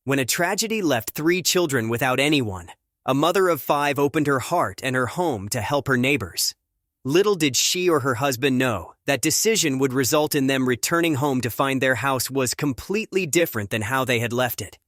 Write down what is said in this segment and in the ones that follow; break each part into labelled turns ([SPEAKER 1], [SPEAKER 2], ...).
[SPEAKER 1] When a tragedy left 3 children without anyone, a mother of 5 opened her heart and her home to help her neighbors. Little did she or her husband know that decision would result in them returning home to find their house was completely different than how they had left it.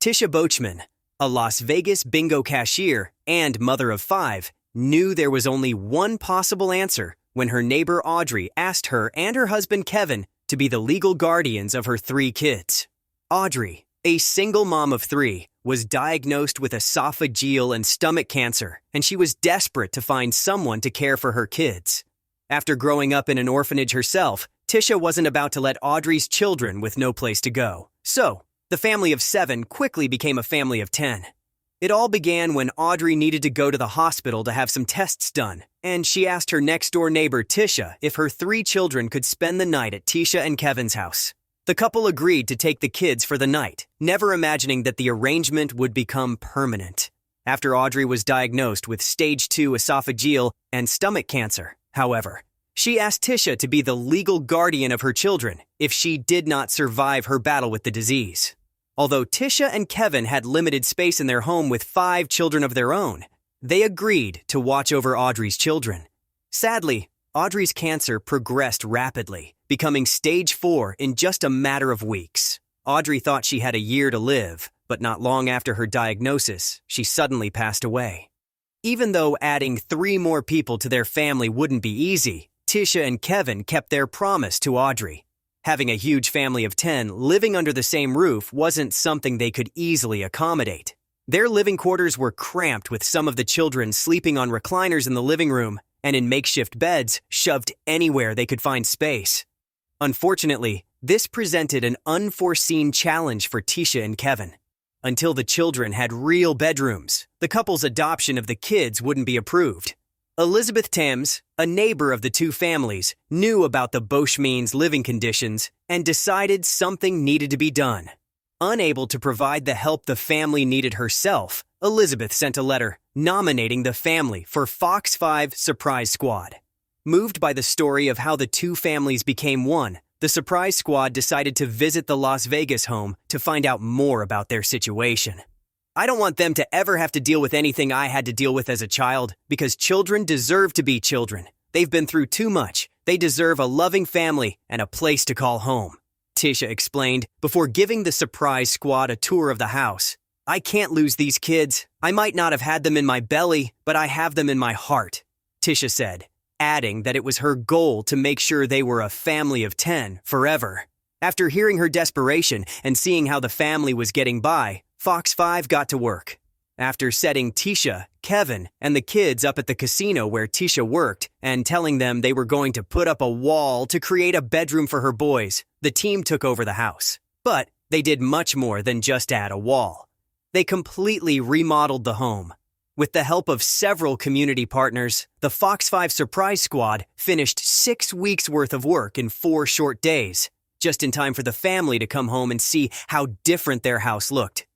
[SPEAKER 1] Tisha Bochman, a Las Vegas bingo cashier and mother of 5, knew there was only one possible answer when her neighbor Audrey asked her and her husband Kevin to be the legal guardians of her 3 kids. Audrey, a single mom of 3, was diagnosed with esophageal and stomach cancer, and she was desperate to find someone to care for her kids. After growing up in an orphanage herself, Tisha wasn't about to let Audrey's children with no place to go. So, the family of 7 quickly became a family of 10. It all began when Audrey needed to go to the hospital to have some tests done, and she asked her next-door neighbor Tisha if her 3 children could spend the night at Tisha and Kevin's house. The couple agreed to take the kids for the night, never imagining that the arrangement would become permanent. After Audrey was diagnosed with stage 2 esophageal and stomach cancer, however, she asked Tisha to be the legal guardian of her children if she did not survive her battle with the disease. Although Tisha and Kevin had limited space in their home with 5 children of their own, they agreed to watch over Audrey's children. Sadly, Audrey's cancer progressed rapidly, becoming stage 4 in just a matter of weeks. Audrey thought she had a year to live, but not long after her diagnosis, she suddenly passed away. Even though adding 3 more people to their family wouldn't be easy, Tisha and Kevin kept their promise to Audrey. Having a huge family of 10 living under the same roof wasn't something they could easily accommodate. Their living quarters were cramped with some of the children sleeping on recliners in the living room and in makeshift beds shoved anywhere they could find space. Unfortunately, this presented an unforeseen challenge for Tisha and Kevin. Until the children had real bedrooms, the couple's adoption of the kids wouldn't be approved. Elizabeth Thames, a neighbor of the 2 families, knew about the Bochmans' living conditions and decided something needed to be done. Unable to provide the help the family needed herself, Elizabeth sent a letter nominating the family for Fox 5 Surprise Squad. Moved by the story of how the 2 families became one, the Surprise Squad decided to visit the Las Vegas home to find out more about their situation. I don't want them to ever have to deal with anything I had to deal with as a child, because children deserve to be children. They've been through too much. They deserve a loving family and a place to call home, Tisha explained before giving the Surprise Squad a tour of the house. I can't lose these kids. I might not have had them in my belly, but I have them in my heart, Tisha said, adding that it was her goal to make sure they were a family of 10 forever. After hearing her desperation and seeing how the family was getting by, Fox 5 got to work. After setting Tisha, Kevin, and the kids up at the casino where Tisha worked and telling them they were going to put up a wall to create a bedroom for her boys, the team took over the house. But they did much more than just add a wall. They completely remodeled the home. With the help of several community partners, the Fox 5 Surprise Squad finished 6 weeks' worth of work in 4 short days, just in time for the family to come home and see how different their house looked.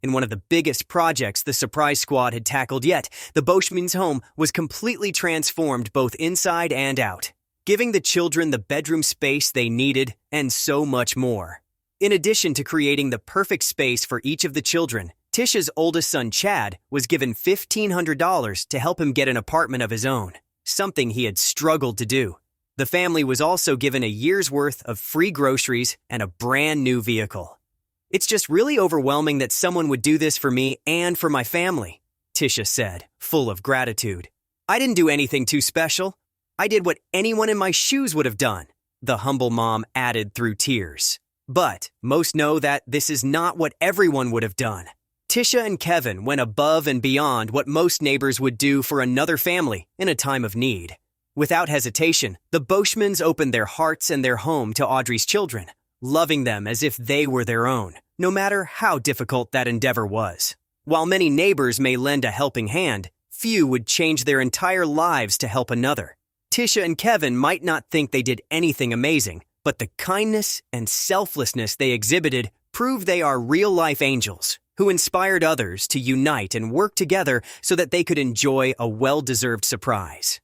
[SPEAKER 1] In one of the biggest projects the Surprise Squad had tackled yet, the Bochmans' home was completely transformed both inside and out, giving the children the bedroom space they needed and so much more. In addition to creating the perfect space for each of the children, Tisha's oldest son, Chad, was given $1,500 to help him get an apartment of his own, something he had struggled to do. The family was also given a year's worth of free groceries and a brand new vehicle. It's just really overwhelming that someone would do this for me and for my family, Tisha said, full of gratitude. I didn't do anything too special. I did what anyone in my shoes would have done, the humble mom added through tears. But most know that this is not what everyone would have done. Tisha and Kevin went above and beyond what most neighbors would do for another family in a time of need. Without hesitation, the Bochmans opened their hearts and their home to Audrey's children, loving them as if they were their own, no matter how difficult that endeavor was. While many neighbors may lend a helping hand, few would change their entire lives to help another. Tisha and Kevin might not think they did anything amazing, but the kindness and selflessness they exhibited prove they are real-life angels who inspired others to unite and work together so that they could enjoy a well-deserved surprise.